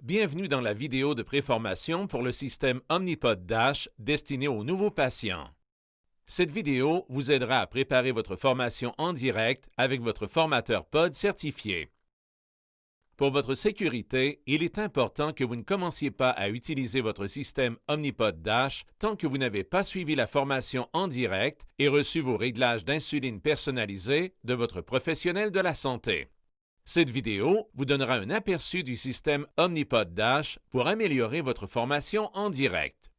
Bienvenue dans la vidéo de préformation pour le système Omnipod Dash destiné aux nouveaux patients. Cette vidéo vous aidera à préparer votre formation en direct avec votre formateur pod certifié. Pour votre sécurité, il est important que vous ne commenciez pas à utiliser votre système Omnipod Dash tant que vous n'avez pas suivi la formation en direct et reçu vos réglages d'insuline personnalisés de votre professionnel de la santé. Cette vidéo vous donnera un aperçu du système Omnipod Dash pour améliorer votre formation en direct.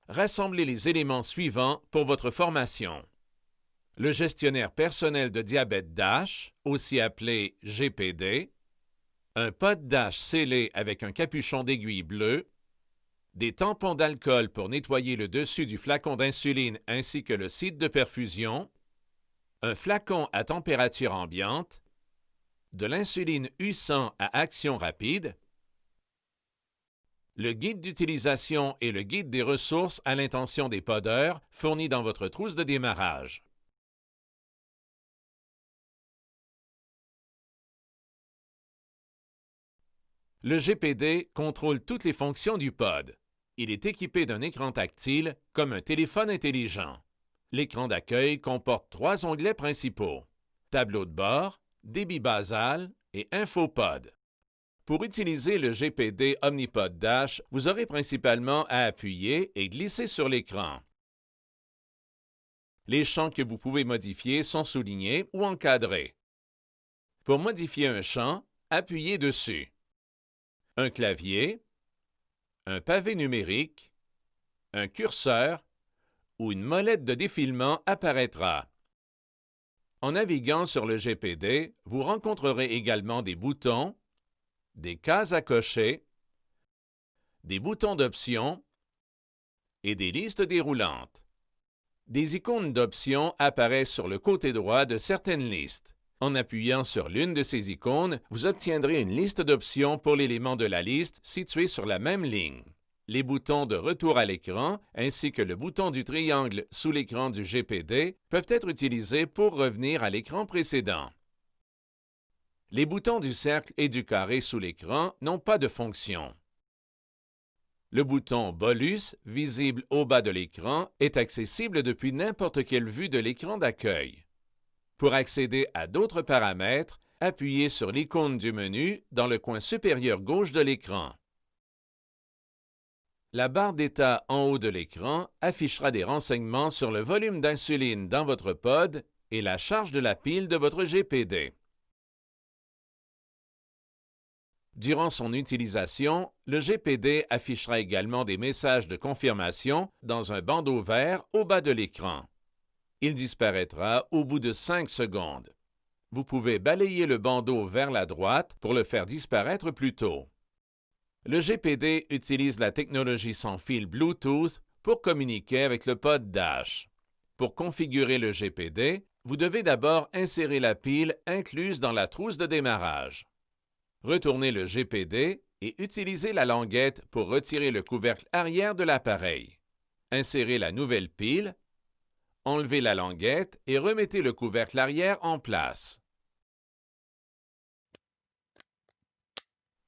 Rassemblez les éléments suivants pour votre formation. Le gestionnaire personnel de diabète Dash, aussi appelé GPD, un pod Dash scellé avec un capuchon d'aiguille bleu, des tampons d'alcool pour nettoyer le dessus du flacon d'insuline ainsi que le site de perfusion, un flacon à température ambiante, de l'insuline U100 à action rapide, le guide d'utilisation et le guide des ressources à l'intention des podeurs fournis dans votre trousse de démarrage. Le GPD contrôle toutes les fonctions du pod. Il est équipé d'un écran tactile comme un téléphone intelligent. L'écran d'accueil comporte 3 onglets principaux: tableau de bord, débit basal et InfoPod. Pour utiliser le GPD Omnipod Dash, vous aurez principalement à appuyer et glisser sur l'écran. Les champs que vous pouvez modifier sont soulignés ou encadrés. Pour modifier un champ, appuyez dessus. Un clavier, un pavé numérique, un curseur ou une molette de défilement apparaîtra. En naviguant sur le GPD, vous rencontrerez également des boutons, des cases à cocher, des boutons d'options et des listes déroulantes. Des icônes d'options apparaissent sur le côté droit de certaines listes. En appuyant sur l'une de ces icônes, vous obtiendrez une liste d'options pour l'élément de la liste situé sur la même ligne. Les boutons de retour à l'écran ainsi que le bouton du triangle sous l'écran du GPD peuvent être utilisés pour revenir à l'écran précédent. Les boutons du cercle et du carré sous l'écran n'ont pas de fonction. Le bouton Bolus, visible au bas de l'écran, est accessible depuis n'importe quelle vue de l'écran d'accueil. Pour accéder à d'autres paramètres, appuyez sur l'icône du menu dans le coin supérieur gauche de l'écran. La barre d'état en haut de l'écran affichera des renseignements sur le volume d'insuline dans votre pod et la charge de la pile de votre GPD. Durant son utilisation, le GPD affichera également des messages de confirmation dans un bandeau vert au bas de l'écran. Il disparaîtra au bout de 5 secondes. Vous pouvez balayer le bandeau vers la droite pour le faire disparaître plus tôt. Le GPD utilise la technologie sans fil Bluetooth pour communiquer avec le pod Dash. Pour configurer le GPD, vous devez d'abord insérer la pile incluse dans la trousse de démarrage. Retournez le GPD et utilisez la languette pour retirer le couvercle arrière de l'appareil. Insérez la nouvelle pile, enlevez la languette et remettez le couvercle arrière en place.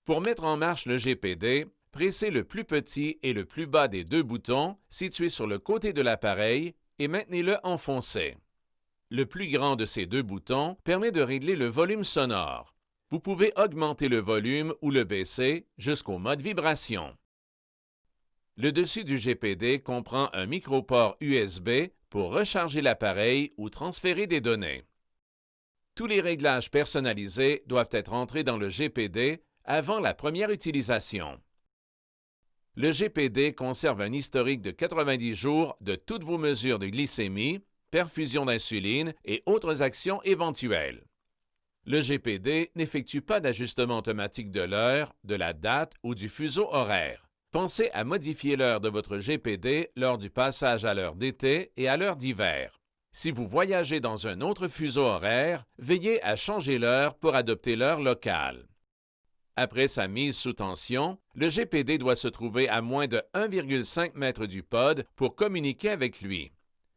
Pour mettre en marche le GPD, pressez le plus petit et le plus bas des deux boutons situés sur le côté de l'appareil et maintenez-le enfoncé. Le plus grand de ces deux boutons permet de régler le volume sonore. Vous pouvez augmenter le volume ou le baisser jusqu'au mode vibration. Le dessus du GPD comprend un microport USB pour recharger l'appareil ou transférer des données. Tous les réglages personnalisés doivent être entrés dans le GPD avant la première utilisation. Le GPD conserve un historique de 90 jours de toutes vos mesures de glycémie, perfusion d'insuline et autres actions éventuelles. Le GPD n'effectue pas d'ajustement automatique de l'heure, de la date ou du fuseau horaire. Pensez à modifier l'heure de votre GPD lors du passage à l'heure d'été et à l'heure d'hiver. Si vous voyagez dans un autre fuseau horaire, veillez à changer l'heure pour adopter l'heure locale. Après sa mise sous tension, le GPD doit se trouver à moins de 1,5 m du pod pour communiquer avec lui.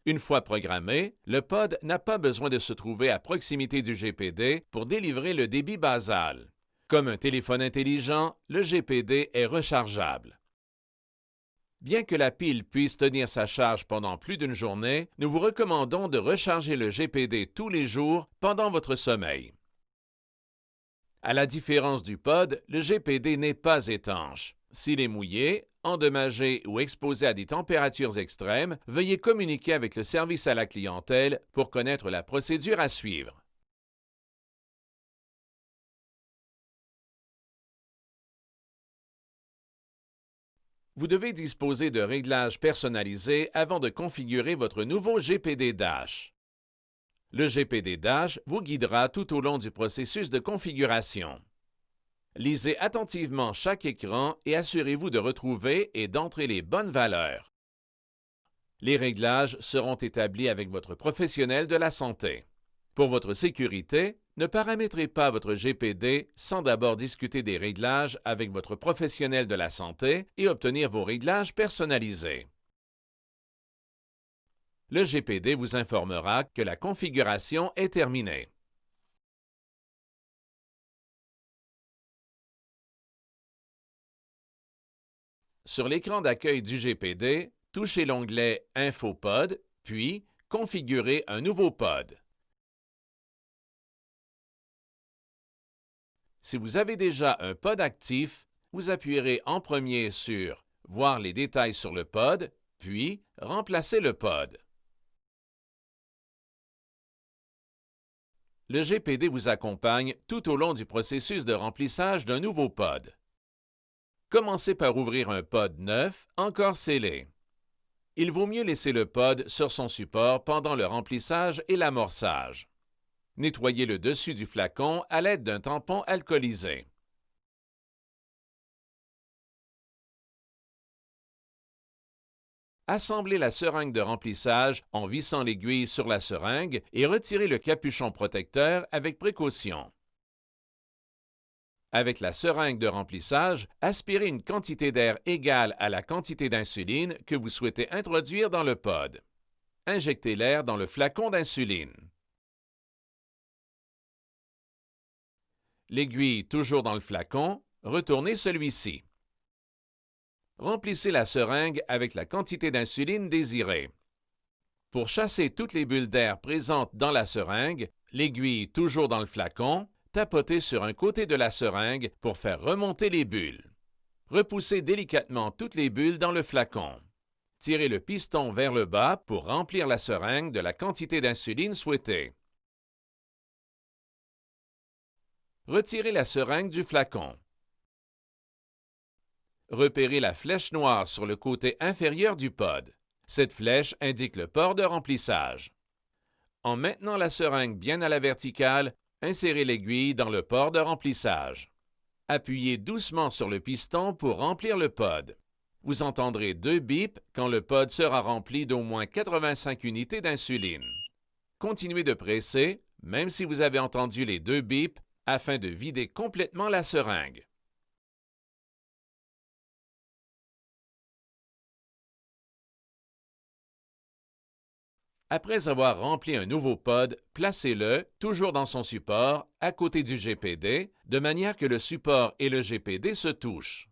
Une fois programmé, le pod n'a pas besoin de se trouver à proximité du GPD pour délivrer le débit basal. Comme un téléphone intelligent, le GPD est rechargeable. Bien que la pile puisse tenir sa charge pendant plus d'une journée, nous vous recommandons de recharger le GPD tous les jours pendant votre sommeil. À la différence du pod, le GPD n'est pas étanche. S'il est mouillé, endommagé ou exposé à des températures extrêmes, veuillez communiquer avec le service à la clientèle pour connaître la procédure à suivre. Vous devez disposer de réglages personnalisés avant de configurer votre nouveau GPD Dash. Le GPD Dash vous guidera tout au long du processus de configuration. Lisez attentivement chaque écran et assurez-vous de retrouver et d'entrer les bonnes valeurs. Les réglages seront établis avec votre professionnel de la santé. Pour votre sécurité, ne paramétrez pas votre GPD sans d'abord discuter des réglages avec votre professionnel de la santé et obtenir vos réglages personnalisés. Le GPD vous informera que la configuration est terminée. Sur l'écran d'accueil du GPD, touchez l'onglet InfoPod, puis Configurer un nouveau pod. Si vous avez déjà un pod actif, vous appuierez en premier sur Voir les détails sur le pod, puis Remplacer le pod. Le GPD vous accompagne tout au long du processus de remplissage d'un nouveau pod. Commencez par ouvrir un pod neuf, encore scellé. Il vaut mieux laisser le pod sur son support pendant le remplissage et l'amorçage. Nettoyez le dessus du flacon à l'aide d'un tampon alcoolisé. Assemblez la seringue de remplissage en vissant l'aiguille sur la seringue et retirez le capuchon protecteur avec précaution. Avec la seringue de remplissage, aspirez une quantité d'air égale à la quantité d'insuline que vous souhaitez introduire dans le pod. Injectez l'air dans le flacon d'insuline. L'aiguille toujours dans le flacon, retournez celui-ci. Remplissez la seringue avec la quantité d'insuline désirée. Pour chasser toutes les bulles d'air présentes dans la seringue, l'aiguille toujours dans le flacon, tapotez sur un côté de la seringue pour faire remonter les bulles. Repoussez délicatement toutes les bulles dans le flacon. Tirez le piston vers le bas pour remplir la seringue de la quantité d'insuline souhaitée. Retirez la seringue du flacon. Repérez la flèche noire sur le côté inférieur du pod. Cette flèche indique le port de remplissage. En maintenant la seringue bien à la verticale, insérez l'aiguille dans le port de remplissage. Appuyez doucement sur le piston pour remplir le pod. Vous entendrez 2 bips quand le pod sera rempli d'au moins 85 unités d'insuline. Continuez de presser, même si vous avez entendu les 2 bips, afin de vider complètement la seringue. Après avoir rempli un nouveau pod, placez-le, toujours dans son support, à côté du GPD, de manière que le support et le GPD se touchent.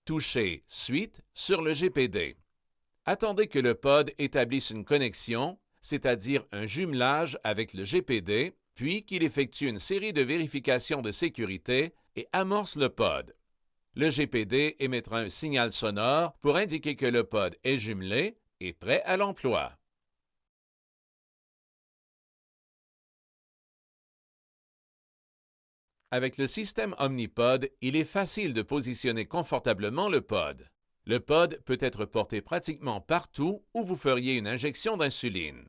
Touchez « Suite » sur le GPD. Attendez que le pod établisse une connexion, c'est-à-dire un jumelage avec le GPD, puis qu'il effectue une série de vérifications de sécurité et amorce le pod. Le GPD émettra un signal sonore pour indiquer que le pod est jumelé et prêt à l'emploi. Avec le système Omnipod, il est facile de positionner confortablement le pod. Le pod peut être porté pratiquement partout où vous feriez une injection d'insuline.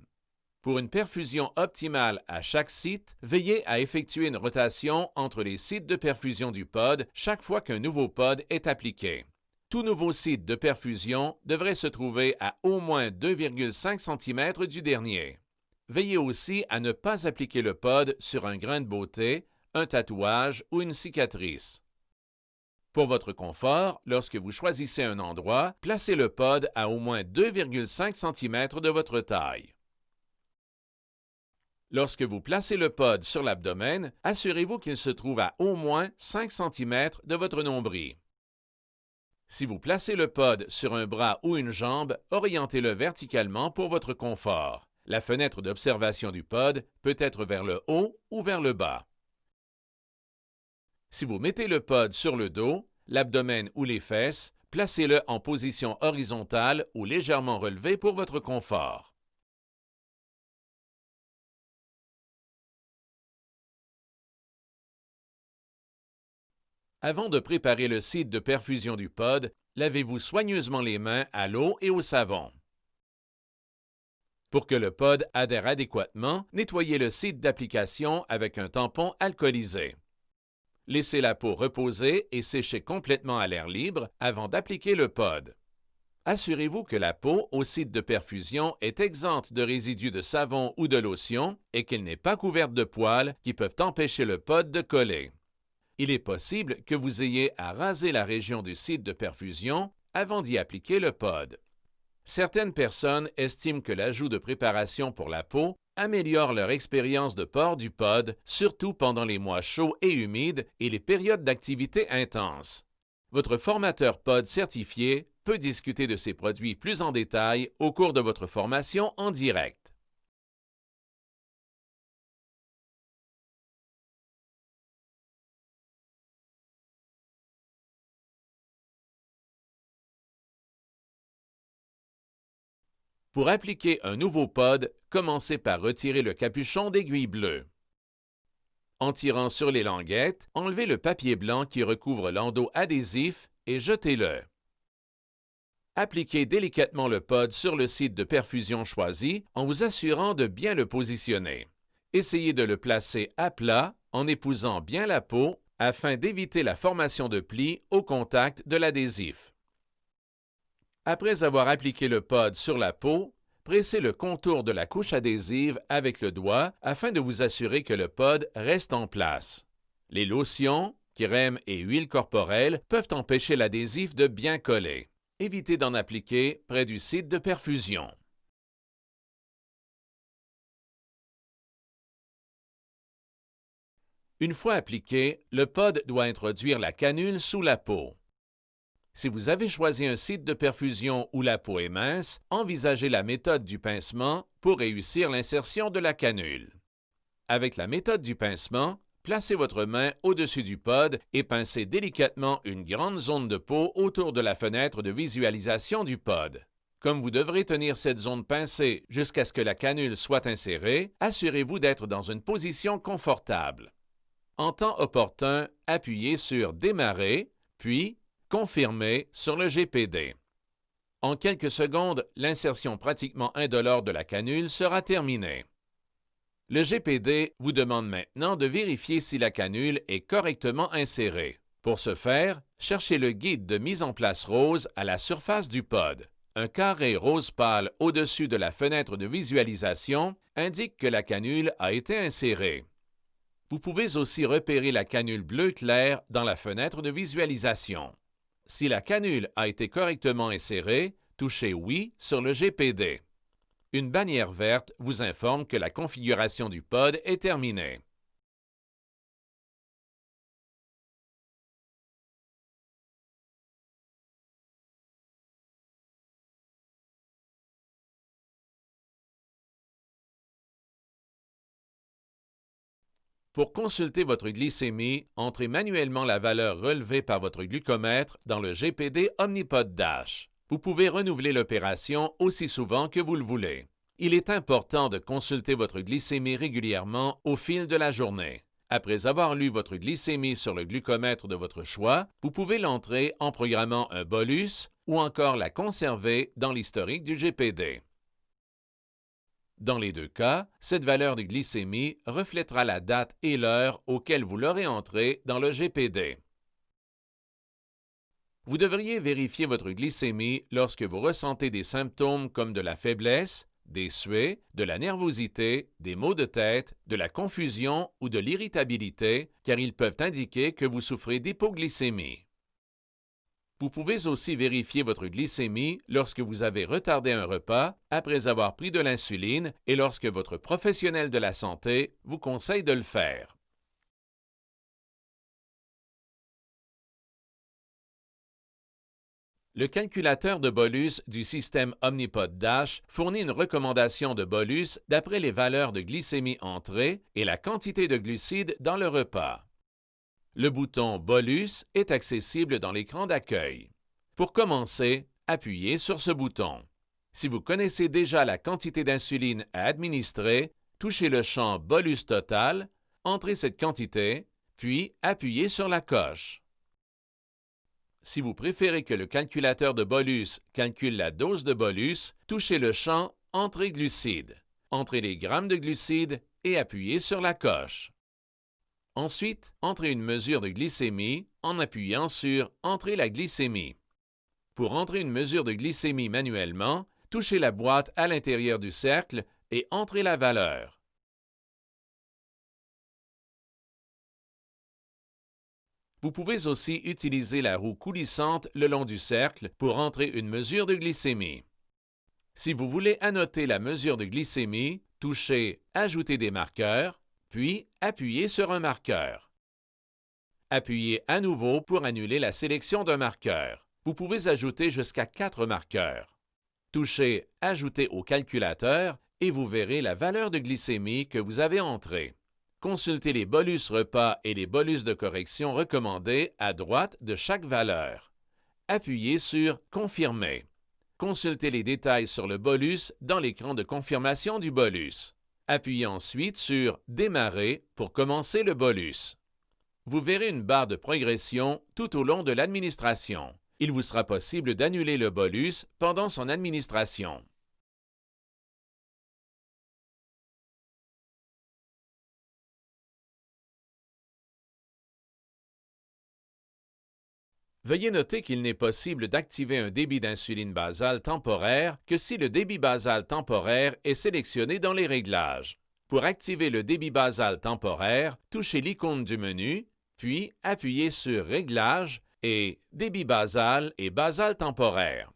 Pour une perfusion optimale à chaque site, veillez à effectuer une rotation entre les sites de perfusion du pod chaque fois qu'un nouveau pod est appliqué. Tout nouveau site de perfusion devrait se trouver à au moins 2,5 cm du dernier. Veillez aussi à ne pas appliquer le pod sur un grain de beauté, un tatouage ou une cicatrice. Pour votre confort, lorsque vous choisissez un endroit, placez le pod à au moins 2,5 cm de votre taille. Lorsque vous placez le pod sur l'abdomen, assurez-vous qu'il se trouve à au moins 5 cm de votre nombril. Si vous placez le pod sur un bras ou une jambe, orientez-le verticalement pour votre confort. La fenêtre d'observation du pod peut être vers le haut ou vers le bas. Si vous mettez le pod sur le dos, l'abdomen ou les fesses, placez-le en position horizontale ou légèrement relevé pour votre confort. Avant de préparer le site de perfusion du pod, lavez-vous soigneusement les mains à l'eau et au savon. Pour que le pod adhère adéquatement, nettoyez le site d'application avec un tampon alcoolisé. Laissez la peau reposer et sécher complètement à l'air libre avant d'appliquer le pod. Assurez-vous que la peau au site de perfusion est exempte de résidus de savon ou de lotion et qu'elle n'est pas couverte de poils qui peuvent empêcher le pod de coller. Il est possible que vous ayez à raser la région du site de perfusion avant d'y appliquer le pod. Certaines personnes estiment que l'ajout de préparation pour la peau améliore leur expérience de port du pod, surtout pendant les mois chauds et humides et les périodes d'activité intense. Votre formateur pod certifié peut discuter de ces produits plus en détail au cours de votre formation en direct. Pour appliquer un nouveau pod, commencez par retirer le capuchon d'aiguille bleue. En tirant sur les languettes, enlevez le papier blanc qui recouvre l'endos adhésif et jetez-le. Appliquez délicatement le pod sur le site de perfusion choisi en vous assurant de bien le positionner. Essayez de le placer à plat en épousant bien la peau afin d'éviter la formation de plis au contact de l'adhésif. Après avoir appliqué le pod sur la peau, pressez le contour de la couche adhésive avec le doigt afin de vous assurer que le pod reste en place. Les lotions, crèmes et huiles corporelles peuvent empêcher l'adhésif de bien coller. Évitez d'en appliquer près du site de perfusion. Une fois appliqué, le pod doit introduire la canule sous la peau. Si vous avez choisi un site de perfusion où la peau est mince, envisagez la méthode du pincement pour réussir l'insertion de la canule. Avec la méthode du pincement, placez votre main au-dessus du pod et pincez délicatement une grande zone de peau autour de la fenêtre de visualisation du pod. Comme vous devrez tenir cette zone pincée jusqu'à ce que la canule soit insérée, assurez-vous d'être dans une position confortable. En temps opportun, appuyez sur « Démarrer » puis « Confirmer » sur le GPD. En quelques secondes, l'insertion pratiquement indolore de la canule sera terminée. Le GPD vous demande maintenant de vérifier si la canule est correctement insérée. Pour ce faire, cherchez le guide de mise en place rose à la surface du pod. Un carré rose pâle au-dessus de la fenêtre de visualisation indique que la canule a été insérée. Vous pouvez aussi repérer la canule bleu clair dans la fenêtre de visualisation. Si la canule a été correctement insérée, touchez « Oui » sur le GPD. Une bannière verte vous informe que la configuration du pod est terminée. Pour consulter votre glycémie, entrez manuellement la valeur relevée par votre glucomètre dans le GPD Omnipod Dash. Vous pouvez renouveler l'opération aussi souvent que vous le voulez. Il est important de consulter votre glycémie régulièrement au fil de la journée. Après avoir lu votre glycémie sur le glucomètre de votre choix, vous pouvez l'entrer en programmant un bolus ou encore la conserver dans l'historique du GPD. Dans les deux cas, cette valeur de glycémie reflètera la date et l'heure auquel vous l'aurez entrée dans le GPD. Vous devriez vérifier votre glycémie lorsque vous ressentez des symptômes comme de la faiblesse, des suées, de la nervosité, des maux de tête, de la confusion ou de l'irritabilité, car ils peuvent indiquer que vous souffrez d'hypoglycémie. Vous pouvez aussi vérifier votre glycémie lorsque vous avez retardé un repas après avoir pris de l'insuline et lorsque votre professionnel de la santé vous conseille de le faire. Le calculateur de bolus du système Omnipod DASH fournit une recommandation de bolus d'après les valeurs de glycémie entrées et la quantité de glucides dans le repas. Le bouton Bolus est accessible dans l'écran d'accueil. Pour commencer, appuyez sur ce bouton. Si vous connaissez déjà la quantité d'insuline à administrer, touchez le champ Bolus total, entrez cette quantité, puis appuyez sur la coche. Si vous préférez que le calculateur de bolus calcule la dose de bolus, touchez le champ Entrée glucides. Entrez les grammes de glucides et appuyez sur la coche. Ensuite, entrez une mesure de glycémie en appuyant sur Entrer la glycémie. Pour entrer une mesure de glycémie manuellement, touchez la boîte à l'intérieur du cercle et entrez la valeur. Vous pouvez aussi utiliser la roue coulissante le long du cercle pour entrer une mesure de glycémie. Si vous voulez annoter la mesure de glycémie, touchez Ajouter des marqueurs, puis appuyez sur un marqueur. Appuyez à nouveau pour annuler la sélection d'un marqueur. Vous pouvez ajouter jusqu'à 4 marqueurs. Touchez Ajouter au calculateur et vous verrez la valeur de glycémie que vous avez entrée. Consultez les bolus repas et les bolus de correction recommandés à droite de chaque valeur. Appuyez sur Confirmer. Consultez les détails sur le bolus dans l'écran de confirmation du bolus. Appuyez ensuite sur Démarrer pour commencer le bolus. Vous verrez une barre de progression tout au long de l'administration. Il vous sera possible d'annuler le bolus pendant son administration. Veuillez noter qu'il n'est possible d'activer un débit d'insuline basale temporaire que si le débit basal temporaire est sélectionné dans les réglages. Pour activer le débit basal temporaire, touchez l'icône du menu, puis appuyez sur Réglages et Débit basal et basal temporaire.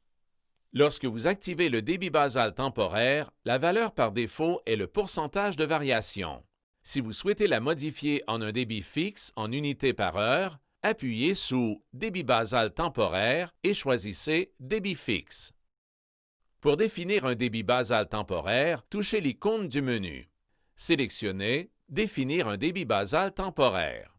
Lorsque vous activez le débit basal temporaire, la valeur par défaut est le pourcentage de variation. Si vous souhaitez la modifier en un débit fixe en unités par heure, appuyez sous Débit basal temporaire et choisissez Débit fixe. Pour définir un débit basal temporaire, touchez l'icône du menu. Sélectionnez Définir un débit basal temporaire.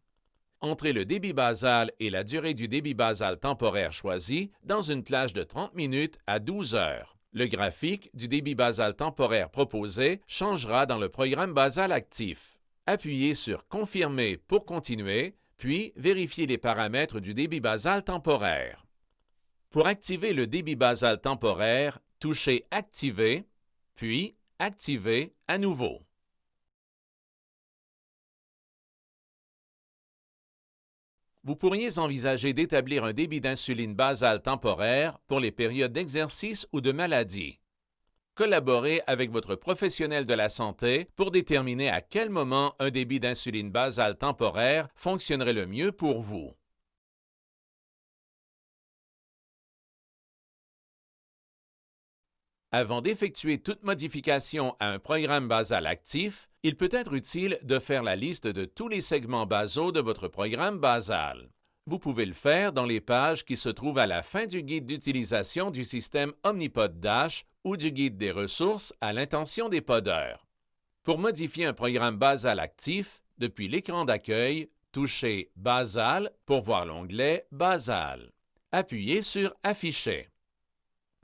Entrez le débit basal et la durée du débit basal temporaire choisi dans une plage de 30 minutes à 12 heures. Le graphique du débit basal temporaire proposé changera dans le programme basal actif. Appuyez sur Confirmer pour continuer, puis vérifiez les paramètres du débit basal temporaire. Pour activer le débit basal temporaire, touchez Activer, puis Activer à nouveau. Vous pourriez envisager d'établir un débit d'insuline basal temporaire pour les périodes d'exercice ou de maladie. Collaborez avec votre professionnel de la santé pour déterminer à quel moment un débit d'insuline basal temporaire fonctionnerait le mieux pour vous. Avant d'effectuer toute modification à un programme basal actif, il peut être utile de faire la liste de tous les segments basaux de votre programme basal. Vous pouvez le faire dans les pages qui se trouvent à la fin du guide d'utilisation du système Omnipod DASH ou du guide des ressources à l'intention des podeurs. Pour modifier un programme basal actif, depuis l'écran d'accueil, touchez Basal pour voir l'onglet Basal. Appuyez sur Afficher.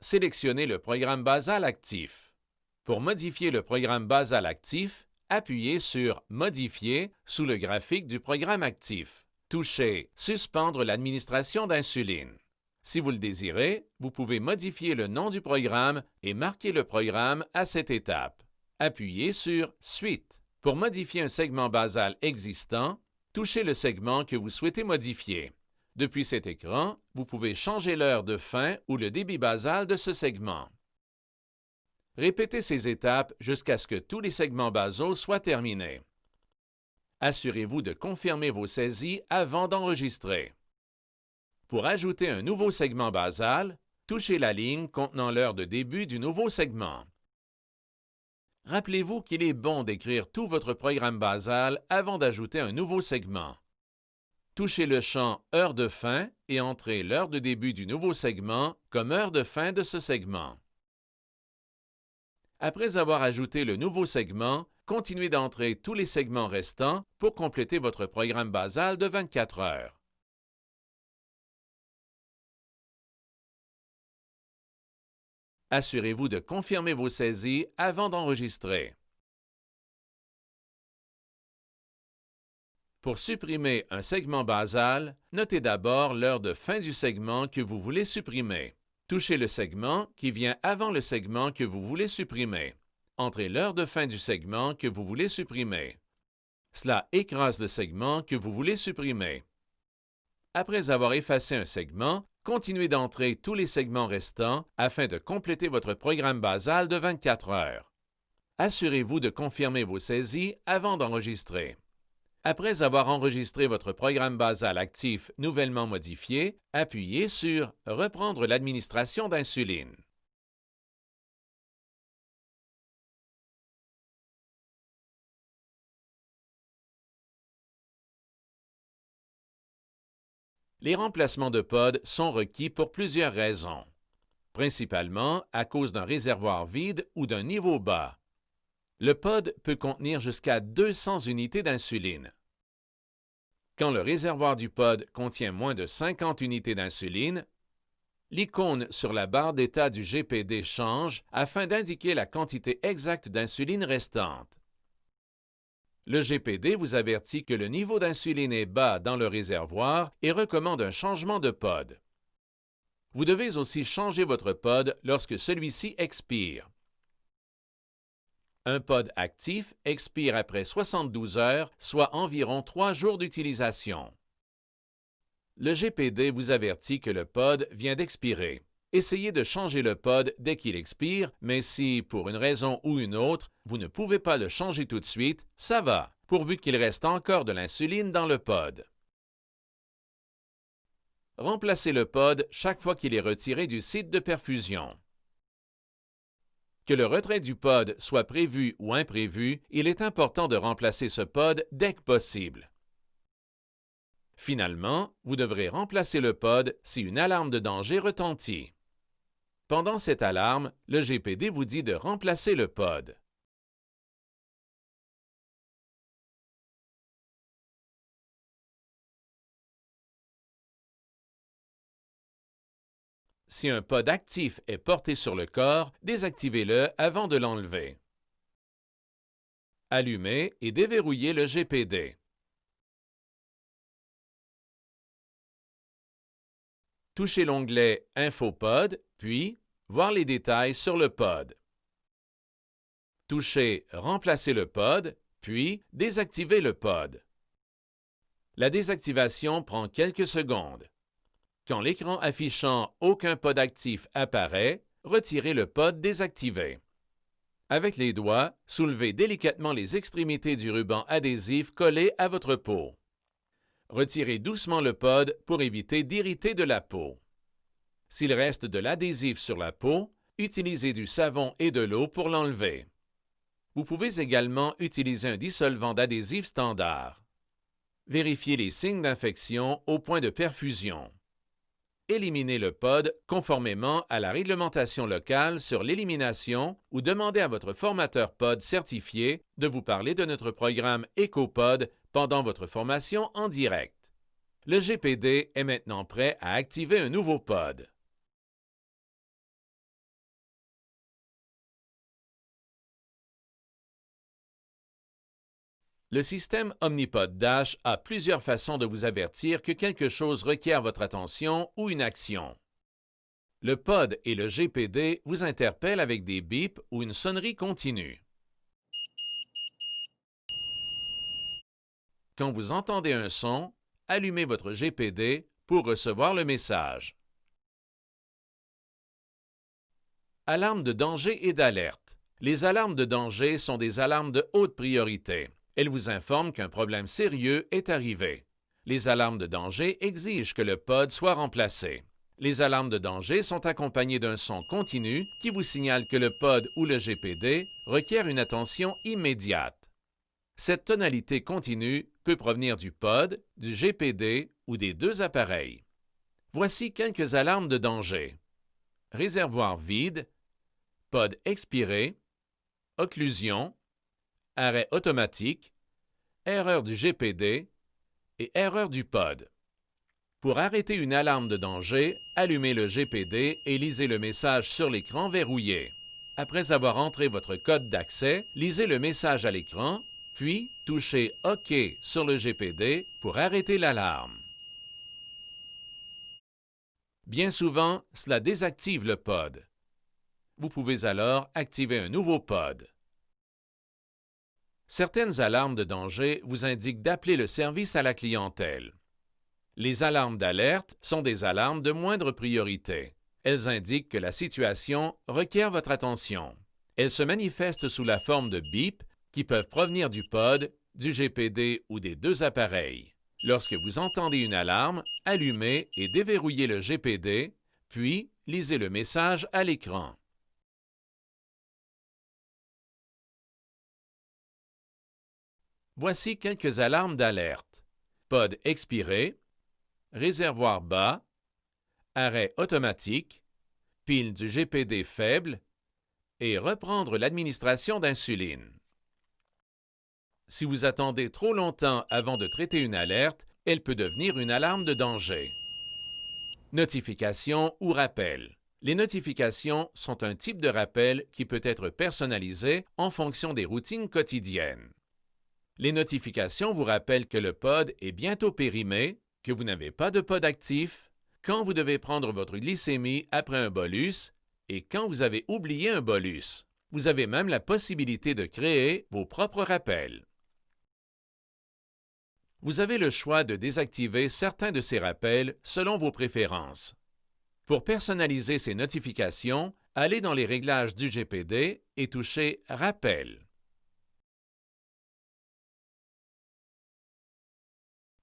Sélectionnez le programme basal actif. Pour modifier le programme basal actif, appuyez sur Modifier sous le graphique du programme actif. Touchez Suspendre l'administration d'insuline. Si vous le désirez, vous pouvez modifier le nom du programme et marquer le programme à cette étape. Appuyez sur Suite. Pour modifier un segment basal existant, touchez le segment que vous souhaitez modifier. Depuis cet écran, vous pouvez changer l'heure de fin ou le débit basal de ce segment. Répétez ces étapes jusqu'à ce que tous les segments basaux soient terminés. Assurez-vous de confirmer vos saisies avant d'enregistrer. Pour ajouter un nouveau segment basal, touchez la ligne contenant l'heure de début du nouveau segment. Rappelez-vous qu'il est bon d'écrire tout votre programme basal avant d'ajouter un nouveau segment. Touchez le champ « Heure de fin » et entrez l'heure de début du nouveau segment comme heure de fin de ce segment. Après avoir ajouté le nouveau segment, continuez d'entrer tous les segments restants pour compléter votre programme basal de 24 heures. Assurez-vous de confirmer vos saisies avant d'enregistrer. Pour supprimer un segment basal, notez d'abord l'heure de fin du segment que vous voulez supprimer. Touchez le segment qui vient avant le segment que vous voulez supprimer. Entrez l'heure de fin du segment que vous voulez supprimer. Cela écrase le segment que vous voulez supprimer. Après avoir effacé un segment, continuez d'entrer tous les segments restants afin de compléter votre programme basal de 24 heures. Assurez-vous de confirmer vos saisies avant d'enregistrer. Après avoir enregistré votre programme basal actif nouvellement modifié, appuyez sur « Reprendre l'administration d'insuline ». Les remplacements de pod sont requis pour plusieurs raisons, principalement à cause d'un réservoir vide ou d'un niveau bas. Le pod peut contenir jusqu'à 200 unités d'insuline. Quand le réservoir du pod contient moins de 50 unités d'insuline, l'icône sur la barre d'état du GPD change afin d'indiquer la quantité exacte d'insuline restante. Le GPD vous avertit que le niveau d'insuline est bas dans le réservoir et recommande un changement de pod. Vous devez aussi changer votre pod lorsque celui-ci expire. Un pod actif expire après 72 heures, soit environ 3 jours d'utilisation. Le GPD vous avertit que le pod vient d'expirer. Essayez de changer le pod dès qu'il expire, mais si, pour une raison ou une autre, vous ne pouvez pas le changer tout de suite, ça va, pourvu qu'il reste encore de l'insuline dans le pod. Remplacez le pod chaque fois qu'il est retiré du site de perfusion. Que le retrait du pod soit prévu ou imprévu, il est important de remplacer ce pod dès que possible. Finalement, vous devrez remplacer le pod si une alarme de danger retentit. Pendant cette alarme, le GPD vous dit de remplacer le pod. Si un pod actif est porté sur le corps, désactivez-le avant de l'enlever. Allumez et déverrouillez le GPD. Touchez l'onglet « Infopod » puis « Voir les détails sur le pod ». Touchez « Remplacer le pod » puis « Désactiver le pod ». La désactivation prend quelques secondes. Quand l'écran affichant « Aucun pod actif » apparaît, retirez le pod désactivé. Avec les doigts, soulevez délicatement les extrémités du ruban adhésif collé à votre peau. Retirez doucement le pod pour éviter d'irriter de la peau. S'il reste de l'adhésif sur la peau, utilisez du savon et de l'eau pour l'enlever. Vous pouvez également utiliser un dissolvant d'adhésif standard. Vérifiez les signes d'infection au point de perfusion. Éliminez le pod conformément à la réglementation locale sur l'élimination ou demandez à votre formateur pod certifié de vous parler de notre programme EcoPod pendant votre formation en direct. Le GPD est maintenant prêt à activer un nouveau pod. Le système Omnipod Dash a plusieurs façons de vous avertir que quelque chose requiert votre attention ou une action. Le pod et le GPD vous interpellent avec des bips ou une sonnerie continue. Quand vous entendez un son, allumez votre GPD pour recevoir le message. Alarme de danger et d'alerte. Les alarmes de danger sont des alarmes de haute priorité. Elles vous informent qu'un problème sérieux est arrivé. Les alarmes de danger exigent que le pod soit remplacé. Les alarmes de danger sont accompagnées d'un son continu qui vous signale que le pod ou le GPD requiert une attention immédiate. Cette tonalité continue peut provenir du pod, du GPD ou des deux appareils. Voici quelques alarmes de danger. Réservoir vide, pod expiré, occlusion, arrêt automatique, erreur du GPD et erreur du pod. Pour arrêter une alarme de danger, allumez le GPD et lisez le message sur l'écran verrouillé. Après avoir entré votre code d'accès, lisez le message à l'écran, puis touchez OK sur le GPD pour arrêter l'alarme. Bien souvent, cela désactive le pod. Vous pouvez alors activer un nouveau pod. Certaines alarmes de danger vous indiquent d'appeler le service à la clientèle. Les alarmes d'alerte sont des alarmes de moindre priorité. Elles indiquent que la situation requiert votre attention. Elles se manifestent sous la forme de bip qui peuvent provenir du pod, du GPD ou des deux appareils. Lorsque vous entendez une alarme, allumez et déverrouillez le GPD, puis lisez le message à l'écran. Voici quelques alarmes d'alerte. Pod expiré, réservoir bas, arrêt automatique, pile du GPD faible et reprendre l'administration d'insuline. Si vous attendez trop longtemps avant de traiter une alerte, elle peut devenir une alarme de danger. Notification ou rappel. Les notifications sont un type de rappel qui peut être personnalisé en fonction des routines quotidiennes. Les notifications vous rappellent que le pod est bientôt périmé, que vous n'avez pas de pod actif, quand vous devez prendre votre glycémie après un bolus et quand vous avez oublié un bolus. Vous avez même la possibilité de créer vos propres rappels. Vous avez le choix de désactiver certains de ces rappels selon vos préférences. Pour personnaliser ces notifications, allez dans les réglages du GPD et touchez « Rappel ».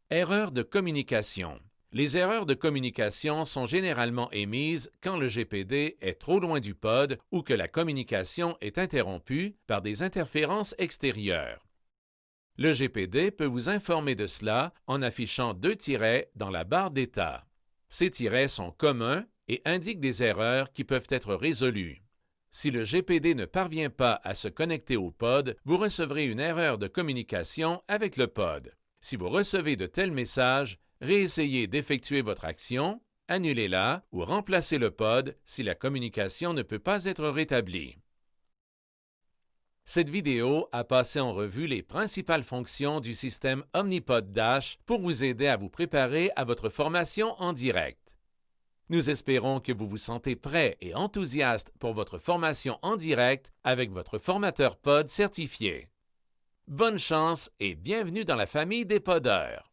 Erreurs de communication. Les erreurs de communication sont généralement émises quand le GPD est trop loin du pod ou que la communication est interrompue par des interférences extérieures. Le GPD peut vous informer de cela en affichant 2 tirets dans la barre d'état. Ces tirets sont communs et indiquent des erreurs qui peuvent être résolues. Si le GPD ne parvient pas à se connecter au pod, vous recevrez une erreur de communication avec le pod. Si vous recevez de tels messages, réessayez d'effectuer votre action, annulez-la ou remplacez le pod si la communication ne peut pas être rétablie. Cette vidéo a passé en revue les principales fonctions du système Omnipod Dash pour vous aider à vous préparer à votre formation en direct. Nous espérons que vous vous sentez prêt et enthousiaste pour votre formation en direct avec votre formateur pod certifié. Bonne chance et bienvenue dans la famille des podeurs.